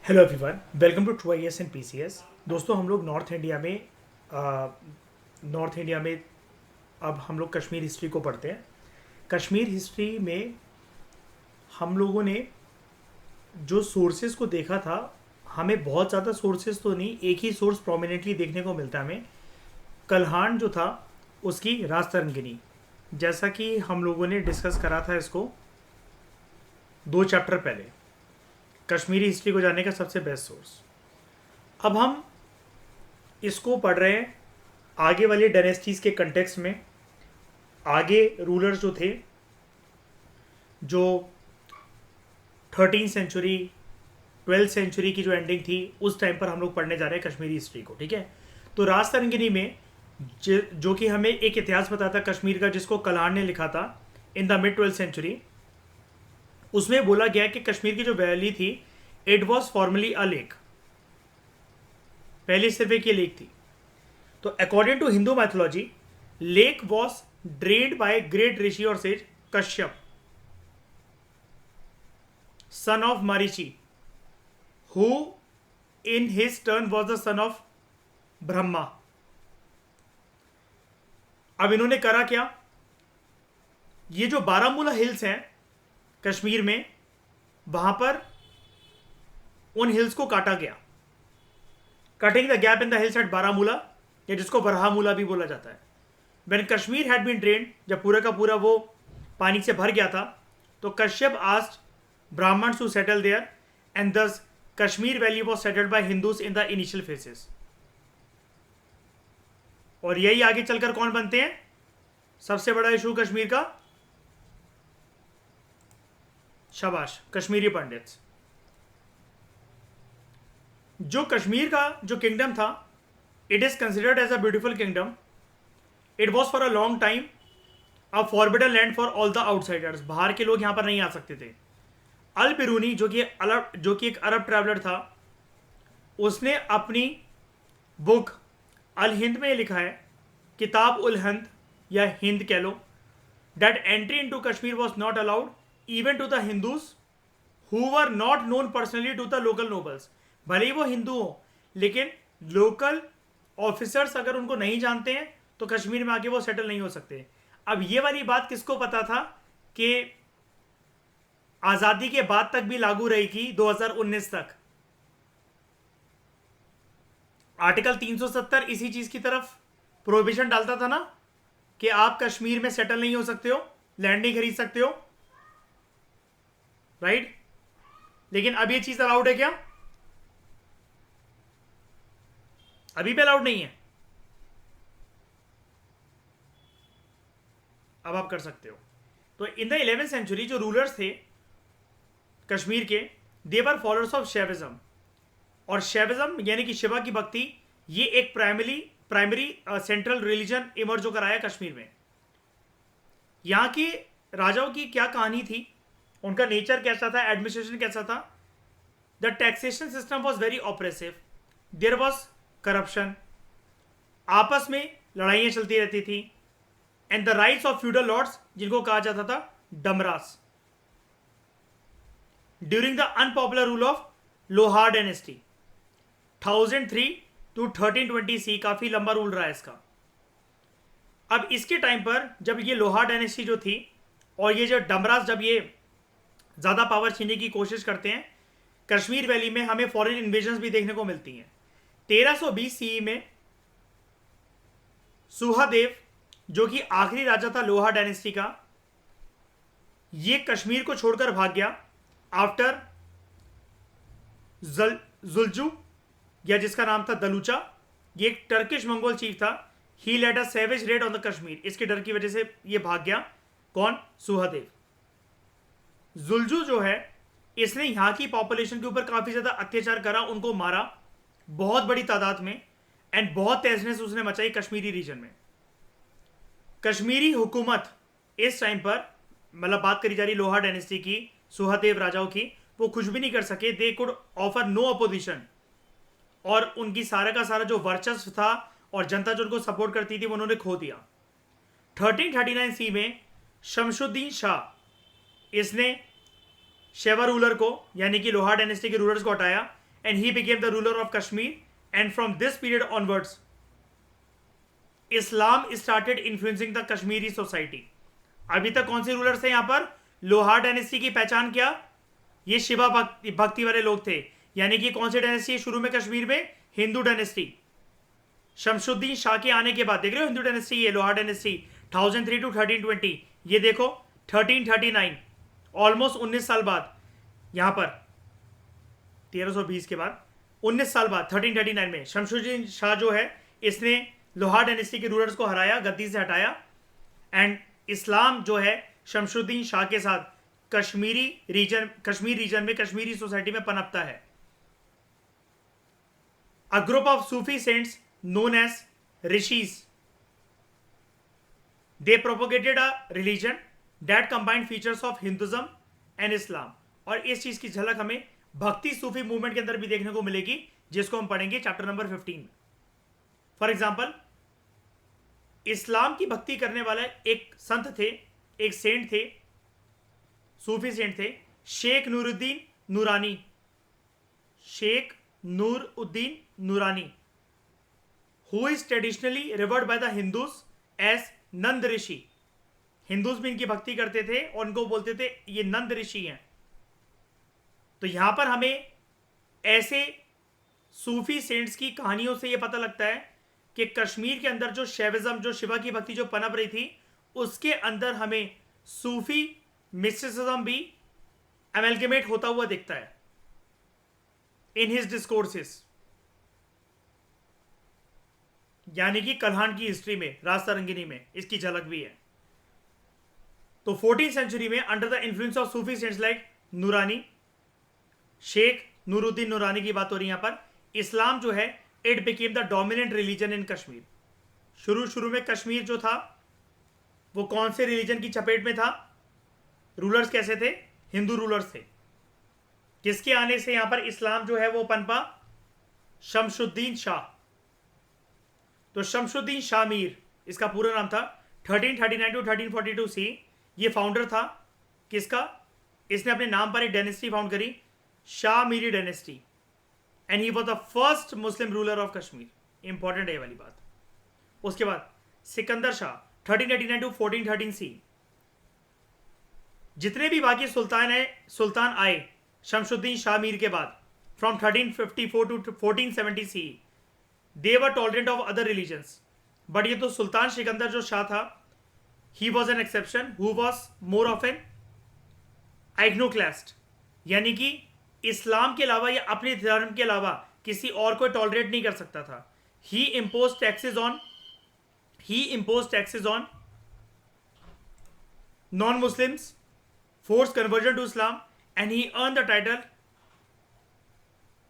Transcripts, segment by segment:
Hello everyone, welcome to true I S and PCS. दोस्तों, हम लोग नॉर्थ इंडिया में अब हम लोग कश्मीर हिस्ट्री को पढ़ते हैं। कश्मीर हिस्ट्री में हम लोगों ने जो सोर्सेज को देखा था, हमें बहुत ज़्यादा सोर्सेज तो नहीं, एक ही सोर्स प्रोमिनेंटली देखने को मिलता है हमें। कल्हान जो था उसकी राजतरंगिनी, जैसा कि हम लोगों ने डिस्कस करा था इसको 2 चैप्टर पहले। कश्मीरी हिस्ट्री को जानने का सबसे बेस्ट सोर्स। अब हम इसको पढ़ रहे हैं आगे वाले डायनेस्टीज़ के कंटेक्स्ट में। आगे रूलर्स जो थे, जो 13th सेंचुरी 12th सेंचुरी की जो एंडिंग थी, उस टाइम पर हम लोग पढ़ने जा रहे हैं कश्मीरी हिस्ट्री को। ठीक है, तो राजतरंगिनी में जो कि हमें एक इतिहास बताता कश्मीर का, जिसको कल्हान ने लिखा था in the mid 12th century. उसमें बोला गया कि कश्मीर की जो वैली थी, it was formerly a lake. पहले सिर्फ एक ये लेक थी। तो according to Hindu mythology, lake was drained by great rishi और sage Kashyap, son of Marichi, who in his turn was the son of Brahma. अब इन्होंने करा क्या, ये जो बारामूला हिल्स हैं कश्मीर में, वहां पर उन हिल्स को काटा गया। Cutting the gap in the hills at Baramulla, या जिसको बरहामूला भी बोला जाता है। When Kashmir had been drained, जब पूरा का पूरा वो पानी से भर गया था, तो Kashyap asked Brahmins to settle there, and this Kashmir valley was settled by Hindus in the initial phases. और यही आगे चलकर कौन बनते हैं सबसे बड़ा इशू कश्मीर का? शाबाश, कश्मीरी पंडित्स। जो कश्मीर का जो किंगडम था, it is considered as a beautiful kingdom. It was for a long time a forbidden land for all the outsiders. बाहर के लोग यहां पर नहीं आ सकते थे। अल बिरूनी, जो कि एक अरब ट्रैवलर था, उसने अपनी बुक अल हिंद में लिखा है, किताब उल हिंद या हिंद कह लो, that entry into Kashmir was not allowed even to the Hindus who were not known personally to the local nobles. भले ही वो हिंदू हो, लेकिन लोकल ऑफिसर्स अगर उनको नहीं जानते हैं तो कश्मीर में आके वो सेटल नहीं हो सकते। अब ये वाली बात किसको पता था कि आज़ादी के बाद तक भी लागू रहेगी 2019 तक। आर्टिकल 370 इसी चीज की तरफ प्रोहिबिशन डालता था ना, कि आप कश्मीर में सेटल नहीं हो सकते हो, लैंड नहीं खरीद सकते हो, राइट? लेकिन अब ये चीज अलाउड है क्या? अभी भी अलाउड नहीं है। अब आप कर सकते हो। तो इन द 11th सेंचुरी जो रूलर्स थे कश्मीर के, देवर फॉलोअर्स ऑफ शैविज्म। और शैविज्म यानी कि शिवा की भक्ति, ये एक प्राइमरी सेंट्रल रिलीजन इमर्ज होकर आया कश्मीर में। यहाँ के राजाओं की क्या कहानी थी, उनका नेचर कैसा था, एडमिनिस्ट्रेशन कैसा था? The taxation system was very oppressive, there was corruption, आपस में लड़ाइयाँ चलती रहती थी, and the rights of feudal lords, जिनको कहा जाता था Damaras, during the unpopular rule of Lohara dynasty 1003 to 1320 C. काफी लंबा रूल रहा है इसका। अब इसके टाइम पर जब ये लोहार डायनेस्टी जो थी, और ये जो डमरास जब ये ज्यादा पावर छीनने की कोशिश करते हैं, कश्मीर वैली में हमें फॉरेन इन्वेजन भी देखने को मिलती हैं। 1320 सी में सुहादेव, जो कि आखिरी राजा था लोहार डायनेस्टी का, ये कश्मीर को छोड़कर भाग गया आफ्टर जुल्जू, या जिसका नाम था दलूचा। ये एक टर्किश मंगोल चीफ था। He led a savage raid on the Kashmir. इसके डर की वजह से ये भाग गया। कौन? सुहादेव। जुल्जू जो है, इसने यहां की पॉपुलेशन के ऊपर काफी ज्यादा अत्याचार करा, उनको मारा बहुत बड़ी तादाद में, एंड बहुत तहसनेस उसने मचाई कश्मीरी रीजन में। कश्मीरी हुकूमत इस टाइम पर, मतलब बात करी जा रही लोहार डायनेस्टी की, सुहादेव राजाओं की, वो कुछ भी नहीं कर सके। They could offer no opposition, और उनकी सारा का सारा जो वर्चस्व था और जनता जो उनको सपोर्ट करती थी, वो उन्होंने खो दिया। 1339 सी में शमशुद्दीन शाह, इसने शेवा रूलर को, यानी कि लोहार डायनेस्टी के रूलर्स को हटाया, and he became the ruler of Kashmir. And from this period onwards, Islam started influencing the Kashmiri society. अभी तक कौन से रूलर थे यहाँ पर? लोहार डायनेस्टी की पहचान क्या? ये शिवा भक्ति वाले लोग थे. यानी कि कौन सी डायनेस्टी शुरू में कश्मीर में? हिंदू डायनेस्टी. शमशुद्दीन शाह के आने के बाद देख रहे हो हिंदू डायनेस्टी, ये लोहार डायनेस्टी 1003 to 1320. ये देखो 1339, ऑलमोस्ट 19 साल बाद. यहां पर 1320 के बाद 19 साल बाद 1339 में शमशुद्दीन शाह जो है इसने लोहार डायनेस्टी के रूलर्स को हराया, गद्दी से हटाया. एंड इस्लाम जो है शमशुद्दीन शाह के साथ कश्मीर रीजन में कश्मीरी सोसाइटी में पनपता है. A group of Sufi cents known as rishis, they propagated a religion that combined features of Hinduism and Islam. और इस चीज की झलक हमें भक्ति सूफी मूवमेंट के अंदर भी देखने को मिलेगी, जिसको हम पढ़ेंगे चैप्टर नंबर 15 में. फॉर एग्जाम्पल, इस्लाम की भक्ति करने वाला एक संत थे, एक सेंट थे, सूफी सेंट थे, शेख नूरुद्दीन नूरानी. शेख नूरुद्दीन नूरानी, who is traditionally revered by the Hindus as Nand Rishi. Hindus भी इनकी भक्ति करते थे और उनको बोलते थे ये नंद ऋषि हैं. तो यहां पर हमें ऐसे सूफी सेंट्स की कहानियों से यह पता लगता है कि कश्मीर के अंदर जो शैविज्म, जो शिवा की भक्ति जो पनप रही थी, उसके अंदर हमें सूफी मिस्टिसिज्म भी अमेलगमेट होता हुआ दिखता है इन हिज डिस्कोर्सेस. यानी कि कल्हान की हिस्ट्री में, रास्ता रंगिनी में इसकी झलक भी है. तो 14th सेंचुरी में under the influence of Sufi cents like नूरानी, शेख नूरुद्दीन नूरानी की बात हो रही है यहां पर, इस्लाम जो है it became the dominant religion in Kashmir. शुरू में कश्मीर जो था वो कौन से रिलीजन की चपेट में था? रूलर्स कैसे थे? हिंदू रूलर्स थे. किसके आने से यहां पर इस्लाम जो है वो पनपा? शमशुद्दीन शाह. तो शमशुद्दीन शाह मीर इसका पूरा नाम था. 1339 to 1342 सी ये फाउंडर था. किसका? इसने अपने नाम पर एक डायनेस्टी फाउंड करी, Shah Miri dynasty. And he was the first Muslim ruler of Kashmir. Important है ये वाली बात. उसके बाद सिकंदर शाह 1389 to 1413 सी. जितने भी बाकी सुल्तान आए शमशुद्दीन शाह मीर के बाद, from 1354 to 1470 C, they were tolerant of other religions. But ये तो सुल्तान सिकंदर जो शाह था, he was an exception who was more of an iconoclast. यानी कि इस्लाम के अलावा या अपने धर्म के अलावा किसी और को टॉलरेट नहीं कर सकता था. he imposed taxes on non-Muslims, forced conversion to Islam, and he earned the title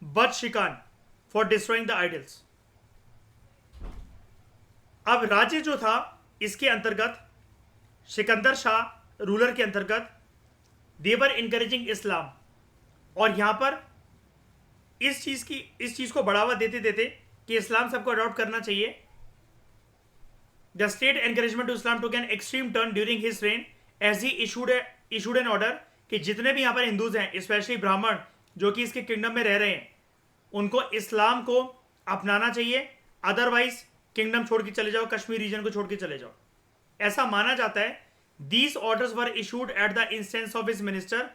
Badshikan for destroying the idols. अब राज्य जो था इसके अंतर्गत सिकंदर शाह रूलर के अंतर्गत देवर इनकरेजिंग इस्लाम. और यहां पर इस चीज को बढ़ावा देते देते कि इस्लाम सबको अडॉप्ट करना चाहिए. The state encouragement to Islam took an extreme turn during his reign as he issued an order कि जितने भी यहां पर हिंदूज हैं, स्पेशली ब्राह्मण जो कि इसके किंगडम में रह रहे हैं, उनको इस्लाम को अपनाना चाहिए, अदरवाइज किंगडम छोड़ के चले जाओ, कश्मीर रीजन को छोड़ के चले जाओ. ऐसा माना जाता है. These orders were issued at the instance of his minister.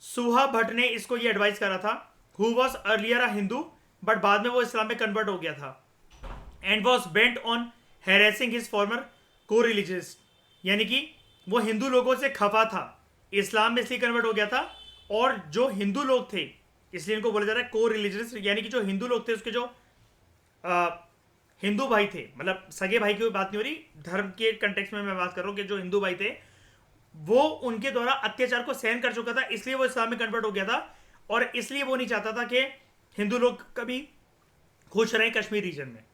Suha Bhatt ने इसको ये एडवाइस करा था, who was earlier a Hindu but बाद में वो इस्लाम में कन्वर्ट हो गया था. And was bent on harassing his former co religious. यानी कि वो हिंदू लोगों से खफा था, इस्लाम में इसलिए कन्वर्ट हो गया था. और जो हिंदू लोग थे, इसलिए इनको बोला जा रहा है को रिलीजियस, यानी कि जो हिंदू लोग थे उसके जो हिंदू भाई थे, मतलब सगे भाई की बात नहीं हो रही, धर्म के कंटेक्स्ट में मैं बात कर रहा हूं कि जो हिंदू भाई थे वो उनके द्वारा अत्याचार को सहन कर चुका था, इसलिए वो इस्लाम में कन्वर्ट हो गया था. और इसलिए वो नहीं चाहता था कि हिंदू लोग कभी खुश रहें कश्मीर रीजन में.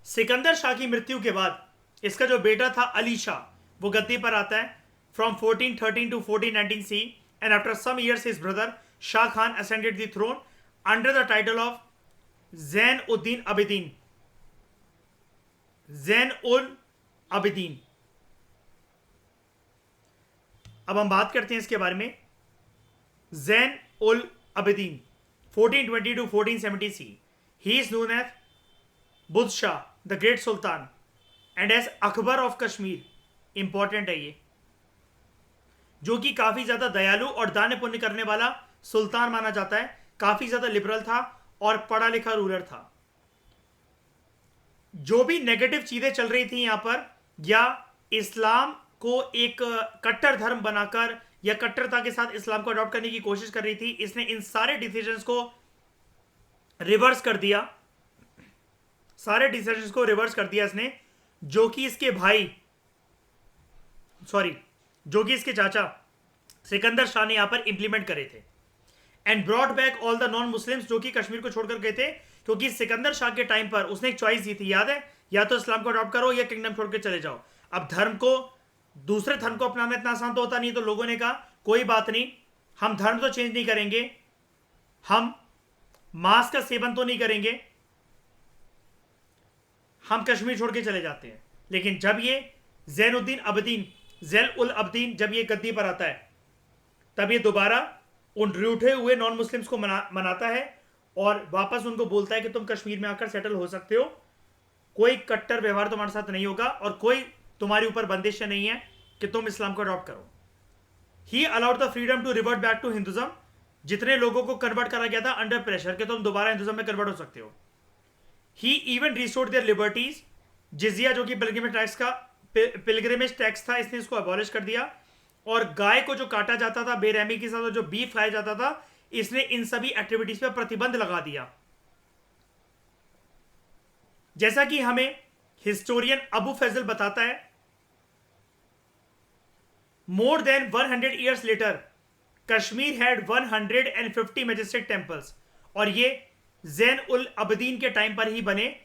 सिकंदर शाह की मृत्यु के बाद इसका जो बेटा था अली शाह, वो गद्दी पर आता है from 1413 to 1419 C. And after some years his brother Shah Khan ascended the throne under the title of Zain Uddin Abidin. Zain ul Abidin. अब हम बात करते हैं इसके बारे में Zain ul Abidin 1420 to 1470 C. He is known as Bud Shah the great sultan and as Akbar of Kashmir. Important है ये, जो कि काफी ज्यादा दयालु और दान पुण्य करने वाला सुल्तान माना जाता है. काफी ज्यादा लिबरल था और पढ़ा लिखा रूलर था. जो भी नेगेटिव चीजें चल रही थी यहां पर, या इस्लाम को एक कट्टर धर्म बनाकर या कट्टरता के साथ इस्लाम को अडॉप्ट करने की कोशिश कर रही थी, इसने इन सारे डिसीजंस को रिवर्स कर दिया. सारे डिसीजंस को रिवर्स कर दिया इसने, जो कि इसके भाई जो कि इसके चाचा सिकंदर शाह ने यहां पर इंप्लीमेंट करे थे. And brought back all the non Muslims, जो कि कश्मीर को छोड़कर गए थे, क्योंकि सिकंदर शाह के टाइम पर उसने एक चॉइस दी थी, याद है, या तो इस्लाम को अडॉप्ट करो या किंगडम छोड़ के चले जाओ. अब दूसरे धर्म को अपनाना इतना आसान तो होता नहीं, तो लोगों ने कहा कोई बात नहीं, हम धर्म तो चेंज नहीं करेंगे, हम मांस का सेवन तो नहीं करेंगे, हम कश्मीर छोड़ के चले जाते हैं. लेकिन जब ये जैन उल अबदीन जब ये गद्दी पर आता है, तब ये दोबारा उन रूठे हुए नॉन मुस्लिम्स को मनाता है और वापस उनको बोलता है कि तुम कश्मीर में आकर सेटल हो सकते हो, कोई कट्टर व्यवहार तुम्हारे साथ नहीं होगा और कोई तुम्हारे ऊपर बंदिश नहीं है कि तुम इस्लाम को अडॉप्ट करो. He allowed the freedom to revert back to Hinduism. जितने लोगों को कन्वर्ट करा गया था अंडर प्रेशर कि तुम दोबारा हिंदुज्म में कन्वर्ट हो सकते हो. ही इवन रिस्टोर्ड देयर लिबर्टीज. जिजिया, जो कि पिलग्रिमेज टैक्स था, इसने इसको अबॉलिश कर दिया. और गाय को जो काटा जाता था बेरहमी के साथ, और जो बीफ खाया जाता था, इसने इन सभी एक्टिविटीज पर प्रतिबंध लगा दिया. जैसा कि हमें हिस्टोरियन अबू फैजल बताता है, more than 100 years later Kashmir had 150 majestic temples. और ये जैन उल अबदीन के टाइम पर ही बने.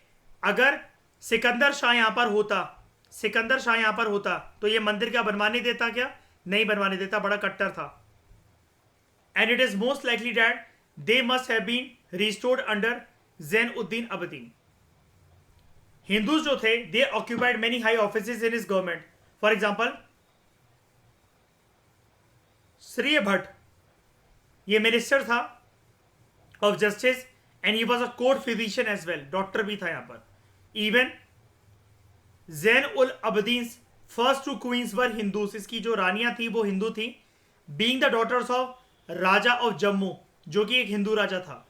अगर सिकंदर शाह यहां पर होता तो ये मंदिर क्या बनवाने देता? क्या नहीं बनवाने देता, बड़ा कट्टर था. And it is most likely that they must have been restored under Zain Uddin Abidin. Hindus जो थे, they occupied many high offices in his government. For example, Shri Bhatt, ये मिनिस्टर था of justice and he was a court physician as well, doctor भी था यहां पर. Even Zain ul Abidin first two queens were Hindus. इसकी जो रानियां थी वो हिंदू थी, being the daughters of raja of Jammu, जो कि एक हिंदू राजा था.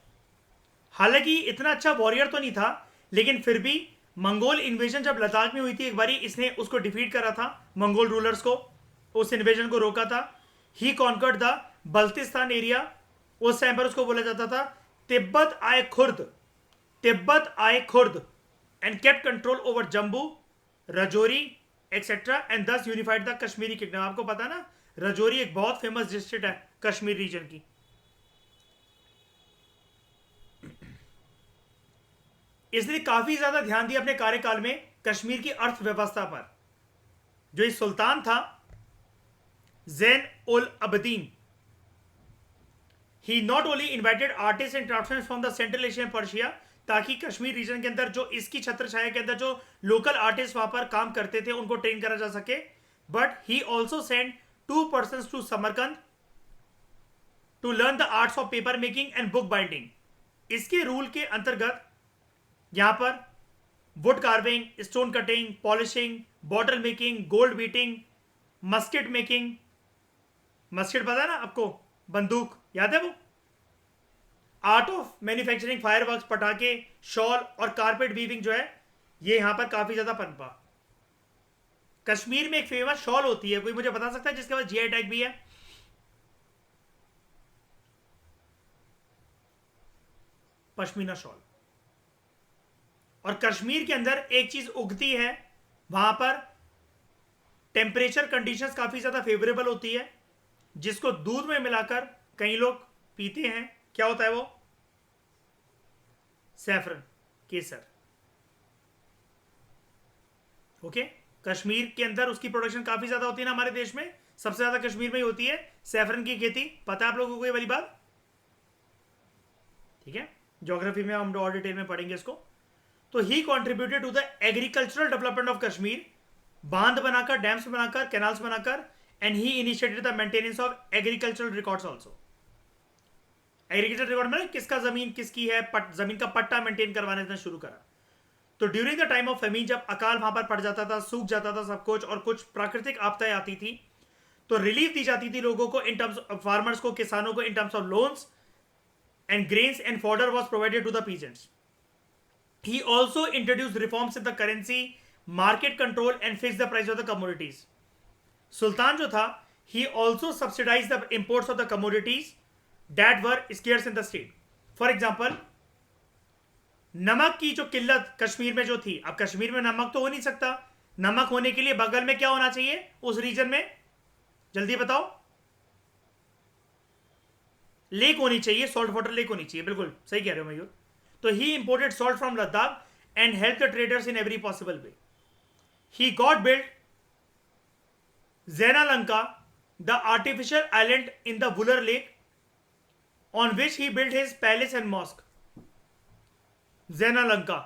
हालांकि इतना अच्छा वॉरियर तो नहीं था, लेकिन फिर भी मंगोल इन्वेजन जब लद्दाख में हुई थी एक बारी, इसने उसको डिफीट करा था, मंगोल रूलर्स को, उस इन्वेजन को रोका था. He conquered the Baltistan area. उस टाइम पर उसको बोला जाता था Tibbat i Khurd and kept control over Jammu, Rajouri etcetera, and thus unified the Kashmiri kingdom. आपको पता ना, रजौरी एक बहुत फेमस डिस्ट्रिक्ट है कश्मीर रीजन की. इसने काफी ज्यादा ध्यान दिया अपने कार्यकाल में कश्मीर की अर्थव्यवस्था पर. जो इस सुल्तान था Zain ul Abidin, he not only invited artist and craftsman from the Central Asia and Persia, ताकि कश्मीर रीजन के अंदर जो इसकी छत्र छाया के अंदर जो लोकल आर्टिस्ट वहां पर काम करते थे उनको ट्रेन करा जा सके, but he also send 2 persons to Samarkand to learn the arts of paper making and book binding. इसके रूल के अंतर्गत यहां पर wood carving, stone cutting, polishing, bottle making, gold beating, musket making. Musket पता है ना आपको, बंदूक, याद है वो? आर्ट ऑफ मैन्युफैक्चरिंग, फायरवर्क्स, पटाखे, शॉल और कारपेट वीविंग जो है, ये यहां पर काफी ज्यादा पनपा. कश्मीर में एक फेमस शॉल होती है, कोई मुझे बता सकता है जिसके पास जीआई टैग भी है? पश्मीना शॉल. और कश्मीर के अंदर एक चीज उगती है, वहां पर टेम्परेचर कंडीशंस काफी ज्यादा फेवरेबल होती है, जिसको दूध में मिलाकर कई लोग पीते हैं. क्या होता है वो? सैफरन, केसर. ओके, कश्मीर के अंदर उसकी प्रोडक्शन काफी ज्यादा होती है ना. हमारे देश में सबसे ज्यादा कश्मीर में ही होती है सैफरन की खेती. पता है आप लोगों को ये वाली बात? ठीक है, ज्योग्राफी में हम और डिटेल में पढ़ेंगे इसको. तो he contributed to the agricultural development of Kashmir. बांध बनाकर, डैम्स बनाकर, कैनाल्स बनाकर, and he initiated the maintenance of agricultural records also. Aggregated record में किसका जमीन किसकी है, जमीन का पट्टा मेंटेन करवाने से शुरू करा। तो during the time of famine, जब अकाल वहां पर पड़ जाता था, सूख जाता था सब कुछ, और कुछ प्राकृतिक आपदाएं आती थी, तो रिलीफ दी जाती थी लोगों को इन टर्म्स ऑफ फार्मर्स को, किसानों को, in terms of loans and grains and fodder was provided to the peasants. He also introduced reforms in the currency, market control and fixed the price of the commodities. सुल्तान जो था, he also subsidized the imports of the commodities that were scarce in the state. For example, नमक की जो किल्लत कश्मीर में जो थी, अब कश्मीर में नमक तो हो नहीं सकता, नमक होने के लिए बगल में क्या होना चाहिए उस रीजन में, जल्दी बताओ, लेक होनी चाहिए, सॉल्ट वाटर लेक होनी चाहिए, बिल्कुल सही कह रहे हो मयूर। तो he imported salt from Ladakh and helped the traders in every possible way. He got built Zenalanka, the artificial island in the Vular Lake, on which he built his palace and mosque. Zenalanka.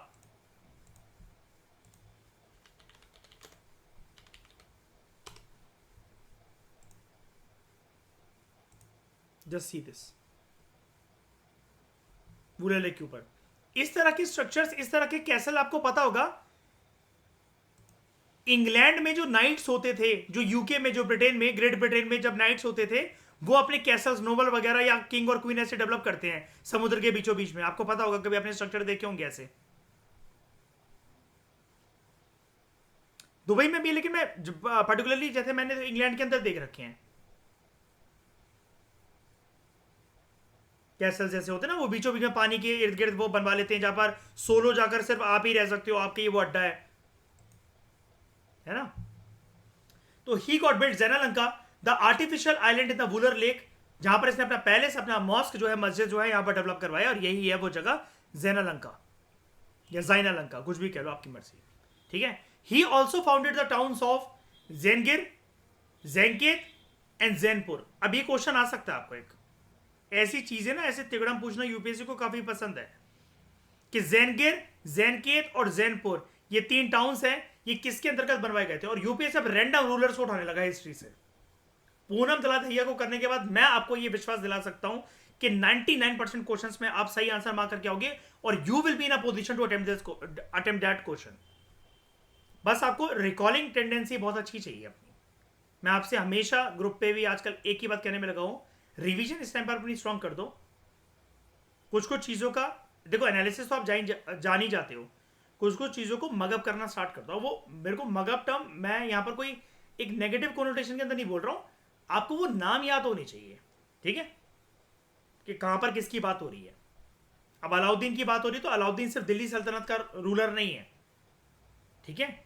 Just see this. Vular Lake के ऊपर इस तरह के structures, इस तरह के castle आपको पता होगा। इंग्लैंड में जो नाइट्स होते थे, जो यूके में, जो ब्रिटेन में, ग्रेट ब्रिटेन में जब नाइट्स होते थे, वो अपने कैसल्स, नोबल वगैरह या किंग और क्वीन ऐसे डेवलप करते हैं समुद्र के बीचों बीच में। आपको पता होगा, कभी अपने स्ट्रक्चर देखे होंगे ऐसे। दुबई में भी, लेकिन मैं पर्टिकुलरली जैसे मैंने इंग्लैंड के अंदर देख रखे हैं कैसल जैसे होते हैं ना, वो बीचों बीच में पानी के इर्द गिर्द वो बनवा लेते हैं, जहां पर सोलो जाकर सिर्फ आप ही रह सकते हो, आपके ये वो अड्डा है ना। तो he got built Zainalanka, the artificial island in the Wular lake, जहां पर इसने अपना पैलेस, अपना मॉस्क जो है, मस्जिद जो है, यहां पर डेवलप करवाया, और यही है वो जगह ज़ेनालंका या ज़ाइनालंका, कुछ भी कह लो, आपकी मर्जी, ठीक है। He also founded the towns of Zainagir, Zainakot and Zainapur. अब ये क्वेश्चन आ सकता है आपको, एक ऐसी चीजें ना, ऐसे तिगड़म पूछना यूपीएससी को काफी पसंद है कि ज़ेनगिर, ज़ेनकेत और ज़ैनपुर, ये 3 टाउन्स हैं, ये किसके अंतर्गत बनवाए गए थे। और यूपीएससी अब रैंडम रूलर्स को उठाने लगा हिस्ट्री से। पूनम तलातैया को करने के बाद मैं आपको ये विश्वास दिला सकता हूं कि 99% क्वेश्चंस में आप सही आंसर मार करके आओगे, और you will be in a position to attempt that question. बस आपको रिकॉलिंग टेंडेंसी बहुत अच्छी चाहिए अपनी। मैं आपसे हमेशा ग्रुप पे भी आजकल एक ही बात कहने में लगा हूं, रिवीजन इस टाइम पर अपनी स्ट्रॉन्ग कर दो। कुछ कुछ चीज़ों का देखो, एनालिसिस तो आप जान ही जाते हो, कुछ कुछ चीज़ों को मगअप करना स्टार्ट कर दो। वो मेरे को मगअप टर्म, मैं यहाँ पर कोई एक नेगेटिव कोनोटेशन के अंदर नहीं बोल रहा हूँ, आपको वो नाम याद होने चाहिए, ठीक है, कि कहाँ पर किसकी बात हो रही है। अब अलाउद्दीन की बात हो रही है, तो अलाउद्दीन सिर्फ दिल्ली सल्तनत का रूलर नहीं है, ठीक है।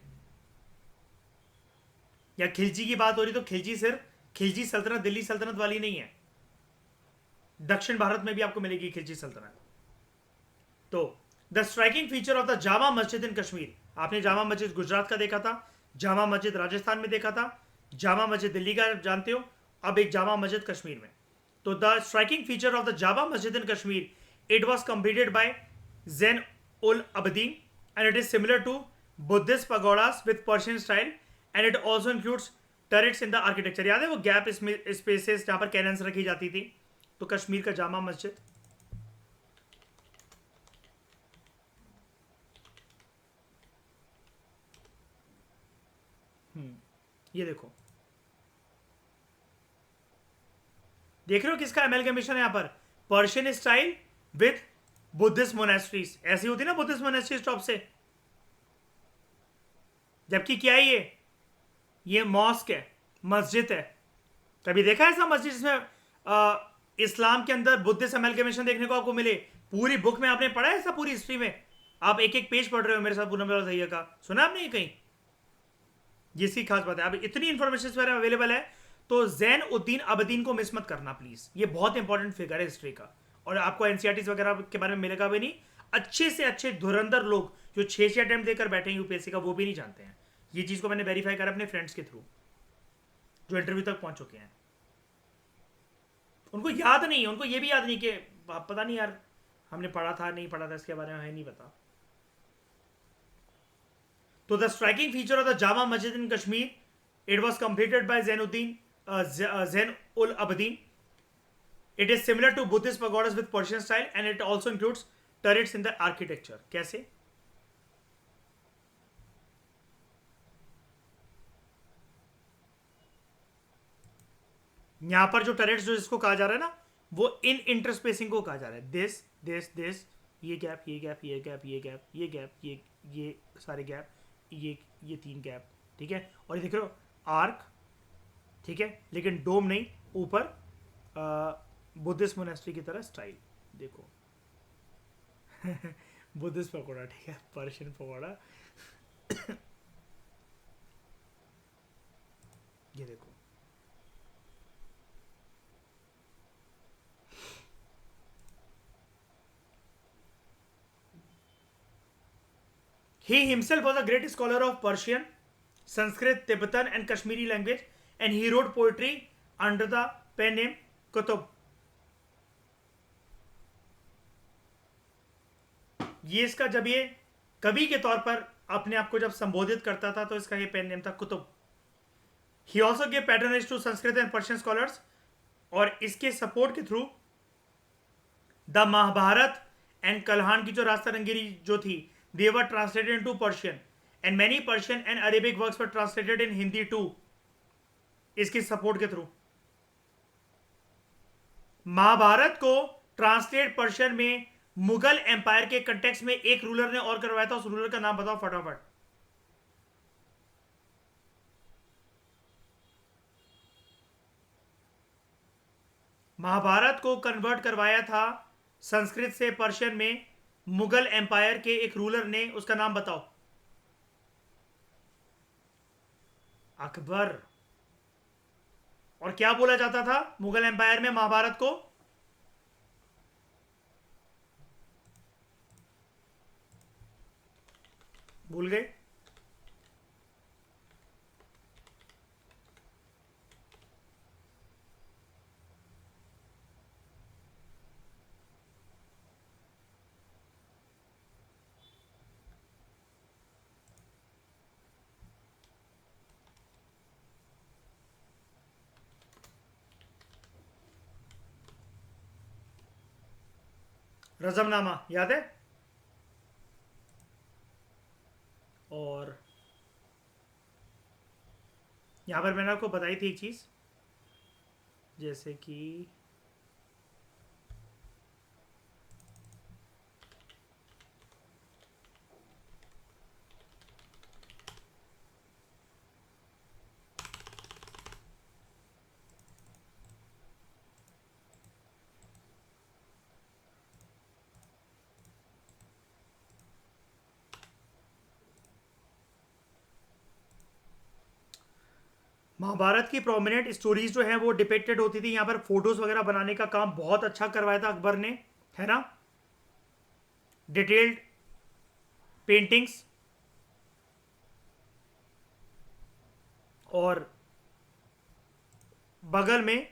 या खिलजी की बात हो रही तो खिलजी सिर्फ खिलजी सल्तनत दिल्ली सल्तनत वाली नहीं है, दक्षिण भारत में भी आपको मिलेगी खिलजी सल्तनत। तो the striking feature of the Jama Masjid in Kashmir, आपने जामा मस्जिद गुजरात का देखा था, जामा मस्जिद राजस्थान में देखा था, जामा मस्जिद दिल्ली का जानते हो, अब एक जामा मस्जिद कश्मीर में। तो the striking feature of the Jama Masjid in Kashmir, it was completed by Zain ul Abidin and it is similar to Buddhist pagodas with Persian style and it also includes turrets in the architecture. याद है वो गैप स्पेसेस जहां पर कैनन्स रखी जाती थी, तो कश्मीर का जामा मस्जिद। ये देखो, देख रहे हो किसका एमलगमेशन है यहां पर, Persian style with Buddhist monasteries. ऐसी होती ना बुद्धिस्ट मोनेस्ट्रीज टॉप से, जबकि क्या है ये मॉस्क है, मस्जिद है। कभी देखा है ऐसा मस्जिद जिसमें इस्लाम के अंदर बुद्धिस्ट एमलगमेशन देखने को आपको मिले? पूरी बुक में आपने पढ़ा है ऐसा, पूरी हिस्ट्री में आप एक एक पेज पढ़ रहे हो मेरे साथ पूनम तलातैया का, सुना आपने ये कहीं? ये सी खास बात है, अब इतनी इंफॉर्मेशन इस बारे में अवेलेबल है, तो ज़ैन उद्दीन अबदीन को मिस मत करना प्लीज, ये बहुत इंपॉर्टेंट फिगर है हिस्ट्री का, और आपको एनसीईआरटी वगैरह के बारे में मिलेगा भी नहीं। अच्छे से अच्छे धुरंधर लोग जो 6 अटेम्प्ट देकर बैठे हैं यूपीएससी का, वो भी नहीं जानते हैं ये चीज को। मैंने वेरीफाई करा अपने फ्रेंड्स के थ्रू जो इंटरव्यू तक पहुंच चुके हैं, उनको याद नहीं है, उनको ये भी याद नहीं कि पता नहीं यार हमने पढ़ा था नहीं पढ़ा था, इसके बारे में है नहीं पता। तो the striking feature of the Jama Masjid in Kashmir, it was completed by Zain ul Abidin, it is similar to Buddhist pagodas with Persian style and it also includes turrets in the architecture. कैसे? यहां पर जो टरेट्स जो इसको कहा जा रहा है ना, वो इन इंटरस्पेसिंग को कहा जा रहा है. दिस दिस दिस, ये गैप, ये गैप, ये गैप, ये गैप, ये गैप, ये सारे गैप, ये 3 गैप. ठीक है. और ये देख रहे हो आर्क. ठीक है. लेकिन डोम नहीं, ऊपर बुद्धिस्ट मोनेस्ट्री की तरह स्टाइल. देखो बुद्धिस्ट पकौड़ा. ठीक है. पर्शियन पकौड़ा. ये देखो. He himself was a great scholar of Persian, Sanskrit, Tibetan and Kashmiri language, and he wrote poetry under the pen name Kutub. ये इसका जब ये कवि के तौर पर अपने आप को जब संबोधित करता था तो इसका ये पेन नेम था Qutub. He also gave patronage to Sanskrit and Persian scholars, और इसके सपोर्ट के थ्रू द महाभारत एंड कल्हान की जो रास्ता रंगीरी जो थी, they were translated into Persian, and many Persian and Arabic works were translated in Hindi too. इसके सपोर्ट के थ्रू महाभारत को ट्रांसलेट पर्शियन में मुगल एम्पायर के कंटेक्स्ट में एक रूलर ने और करवाया था. उस रूलर का नाम बताओ फटाफट. महाभारत को कन्वर्ट करवाया था संस्कृत से पर्शियन में मुगल एम्पायर के एक रूलर ने. उसका नाम बताओ. अकबर. और क्या बोला जाता था मुगल एम्पायर में महाभारत को? भूल गए? रजमनामा याद है? और यहां पर मैंने आपको बताई थी एक चीज, जैसे कि महाभारत की प्रोमिनेंट स्टोरीज जो है वो डिपेक्टेड होती थी. यहाँ पर फोटोज वगैरह बनाने का काम बहुत अच्छा करवाया था अकबर ने, है ना. डिटेल्ड पेंटिंग्स, और बगल में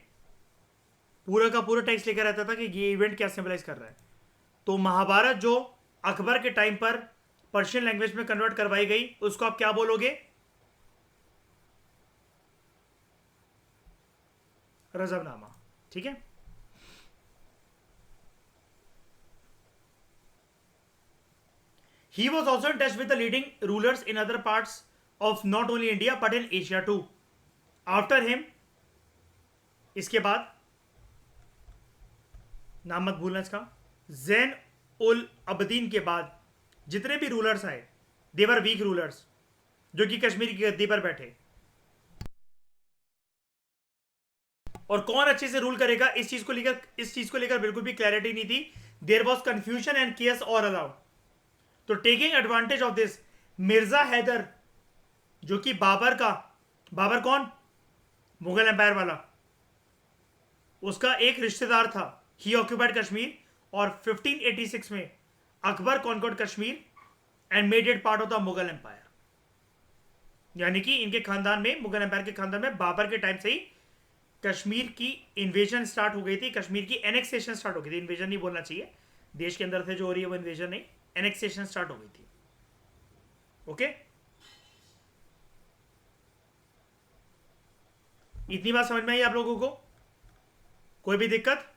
पूरा का पूरा टेक्स्ट लेकर रहता था कि ये इवेंट क्या सिंबलाइज कर रहा है. तो महाभारत जो अकबर के टाइम पर पर्शियन लैंग्वेज में कन्वर्ट करवाई गई, उसको आप क्या बोलोगे? रजमनामा. ठीक है. He was also in touch with the leading rulers in other parts of not only India but in Asia too. After him, इसके बाद नाम मत भूलना इसका, जैन उल अबदीन के बाद जितने भी रूलर्स आए, देवर वीक रूलर्स जो कि कश्मीर की गद्दी पर बैठे. और कौन अच्छे से रूल करेगा, इस चीज को लेकर बिल्कुल भी क्लैरिटी नहीं थी. देयर वॉज कंफ्यूजन एंड केयर्स ऑल अराउंड. तो taking advantage of this, Mirza Haider जो कि बाबर कौन? मुगल एम्पायर वाला, उसका एक रिश्तेदार था. ही ऑक्यूपाइड कश्मीर, और 1586 में Akbar conquered Kashmir and made it part of the Mughal empire. यानी कि इनके खानदान में, मुगल एम्पायर के खानदान में बाबर के टाइम से ही कश्मीर की इन्वेजन स्टार्ट हो गई थी. कश्मीर की एनेक्सेशन स्टार्ट हो गई थी. इन्वेजन नहीं बोलना चाहिए, देश के अंदर से जो हो रही है वो इन्वेजन नहीं, एनेक्सेशन स्टार्ट हो गई थी. ओके. इतनी बात समझ में आई आप लोगों को? कोई भी दिक्कत?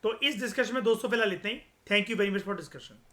तो इस डिस्कशन में दोस्तों फिलहाल इतना ही। Thank you very much for discussion.